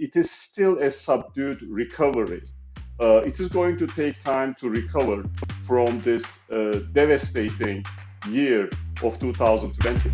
it is still a subdued recovery. It is going to take time to recover from this devastating year of 2020.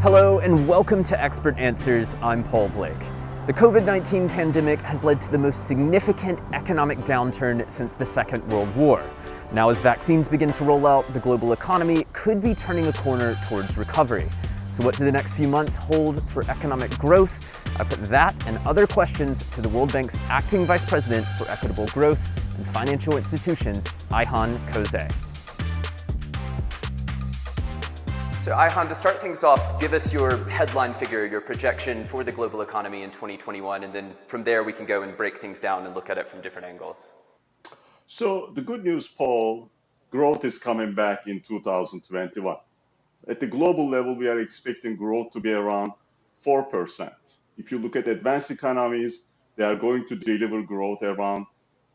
Hello and welcome to Expert Answers. I'm Paul Blake. The COVID-19 pandemic has led to the most significant economic downturn since the Second World War. Now, as vaccines begin to roll out, the global economy could be turning a corner towards recovery. So what do the next few months hold for economic growth? I put that and other questions to the World Bank's Acting Vice President for Equitable Growth and Financial Institutions, Ayhan Kose. So Ayhan, to start things off, give us your headline figure, your projection for the global economy in 2021, and then from there we can go and break things down and look at it from different angles. So the good news, Paul, growth is coming back in 2021. At the global level, we are expecting growth to be around 4%. If you look at advanced economies, they are going to deliver growth around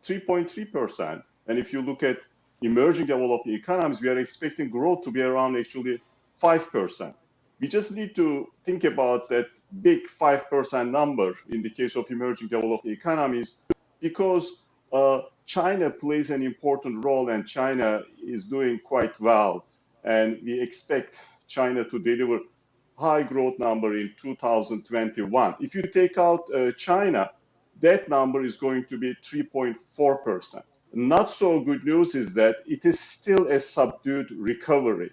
3.3%. And if you look at emerging developing economies, we are expecting growth to be around actually 5%. We just need to think about that big 5% number in the case of emerging developing economies, because China plays an important role and China is doing quite well. And we expect China to deliver high growth number in 2021. If you take out China, that number is going to be 3.4%. Not so good news is that it is still a subdued recovery.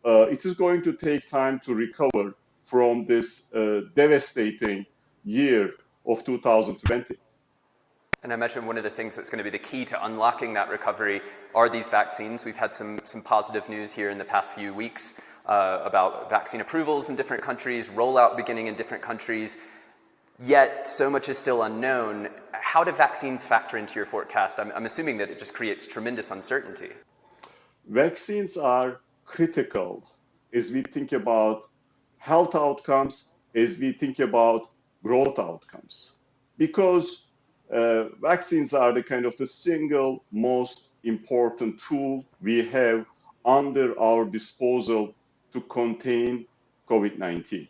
It is going to take time to recover from this devastating year of 2020. And I imagine one of the things that's going to be the key to unlocking that recovery are these vaccines. We've had some positive news here in the past few weeks about vaccine approvals in different countries, rollout beginning in different countries, yet so much is still unknown. How do vaccines factor into your forecast? I'm assuming that it just creates tremendous uncertainty. Vaccines are critical as we think about health outcomes, as we think about growth outcomes, because vaccines are the kind of the single most important tool we have under our disposal to contain COVID-19.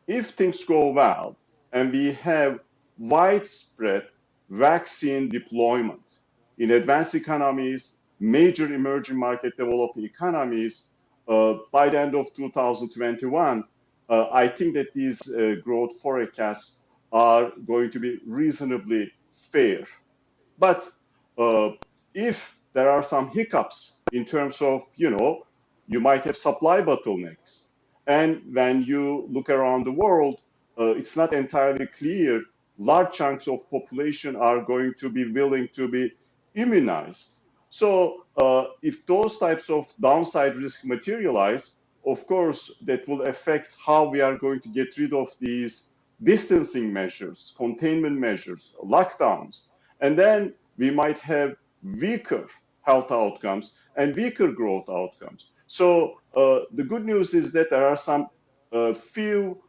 If things go well and we have widespread vaccine deployment in advanced economies, major emerging market developing economies, by the end of 2021, I think that these growth forecasts are going to be reasonably fair. But if there are some hiccups in terms of, you might have supply bottlenecks. And when you look around the world, it's not entirely clear large chunks of population are going to be willing to be immunized. So if those types of downside risks materialize, of course, that will affect how we are going to get rid of these distancing measures, containment measures, lockdowns. And then we might have weaker health outcomes and weaker growth outcomes. So the good news is that there are some few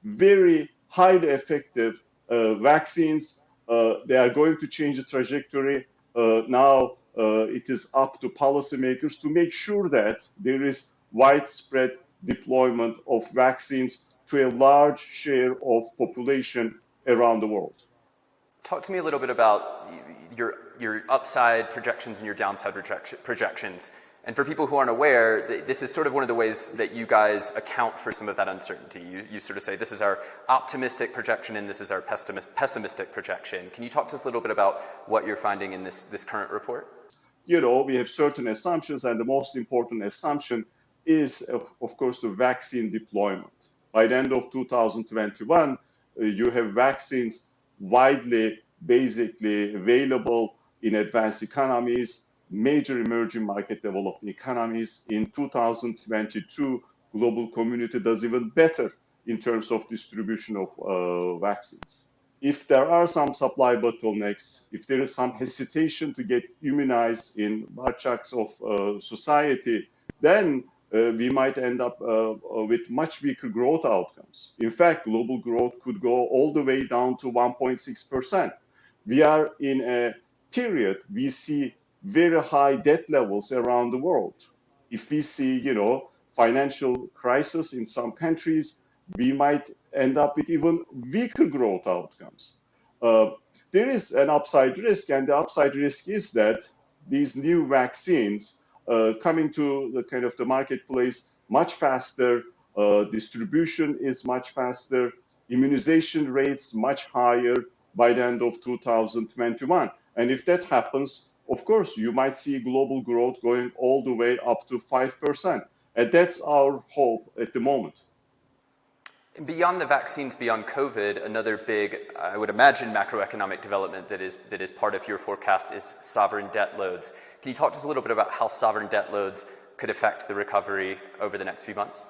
very highly effective vaccines. They are going to change the trajectory. Now it is up to policymakers to make sure that there is widespread deployment of vaccines to a large share of population around the world. Talk to me a little bit about your upside projections and your downside projections. And for people who aren't aware, this is sort of one of the ways that you guys account for some of that uncertainty. You sort of say, this is our optimistic projection and this is our pessimistic projection. Can you talk to us a little bit about what you're finding in this current report? We have certain assumptions, and the most important assumption is, of course, the vaccine deployment. By the end of 2021, you have vaccines widely, basically available in advanced economies, major emerging market developing economies. In 2022, global community does even better in terms of distribution of vaccines. If there are some supply bottlenecks, if there is some hesitation to get immunized in large chunks of society, then we might end up with much weaker growth outcomes. In fact, global growth could go all the way down to 1.6%. We are in a period, we see very high debt levels around the world. If we see, financial crisis in some countries, we might end up with even weaker growth outcomes. There is an upside risk, and the upside risk is that these new vaccines coming to the kind of the marketplace much faster, distribution is much faster, immunization rates much higher by the end of 2021. And if that happens, of course, you might see global growth going all the way up to 5%. And that's our hope at the moment. And beyond the vaccines, beyond COVID, another big, I would imagine, macroeconomic development that is part of your forecast is sovereign debt loads. Can you talk to us a little bit about how sovereign debt loads could affect the recovery over the next few months?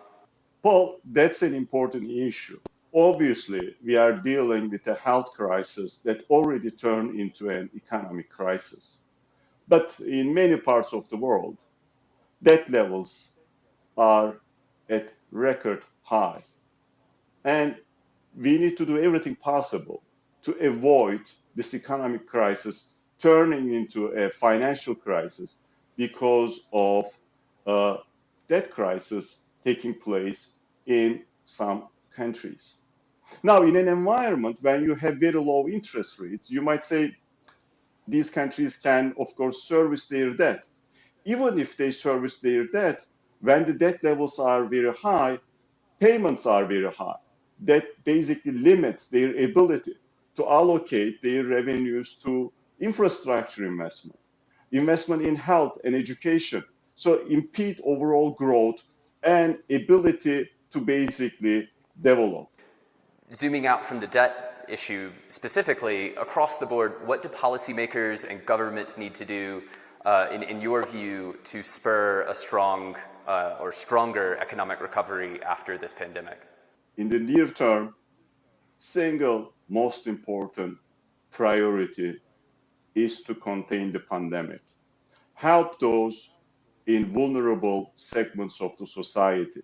Well, that's an important issue. Obviously, we are dealing with a health crisis that already turned into an economic crisis. But in many parts of the world, debt levels are at record high. And we need to do everything possible to avoid this economic crisis turning into a financial crisis because of debt crisis taking place in some countries. Now, in an environment when you have very low interest rates, you might say these countries can, of course, service their debt. Even if they service their debt, when the debt levels are very high, payments are very high. That basically limits their ability to allocate their revenues to infrastructure investment, investment in health and education. So impede overall growth and ability to basically develop. Zooming out from the debt issue specifically, across the board, what do policymakers and governments need to do, in your view, to spur a strong or stronger economic recovery after this pandemic? In the near term, single most important priority is to contain the pandemic. Help those in vulnerable segments of the society.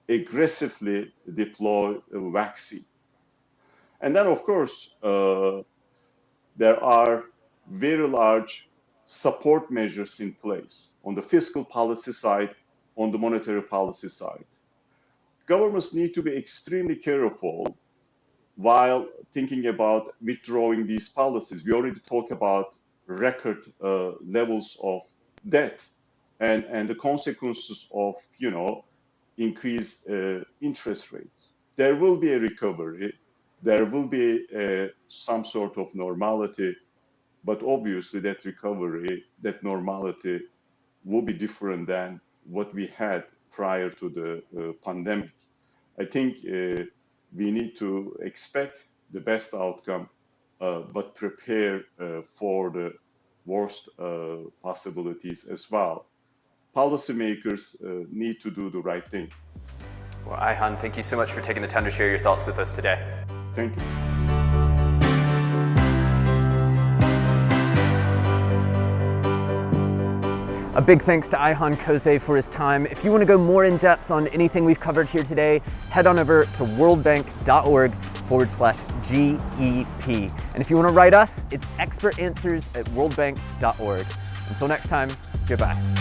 Aggressively deploy a vaccine. And then, of course, there are very large support measures in place on the fiscal policy side, on the monetary policy side. Governments need to be extremely careful while thinking about withdrawing these policies. We already talked about record levels of debt and the consequences of, increased interest rates. There will be a recovery. There will be some sort of normality, but obviously that recovery, that normality will be different than what we had prior to the pandemic. I think we need to expect the best outcome, but prepare for the worst possibilities as well. Policymakers need to do the right thing. Well, Ayhan, thank you so much for taking the time to share your thoughts with us today. Thank you. A big thanks to Ayhan Kose for his time. If you want to go more in depth on anything we've covered here today, head on over to worldbank.org/GEP. And if you want to write us, it's expertanswers@worldbank.org. Until next time, goodbye.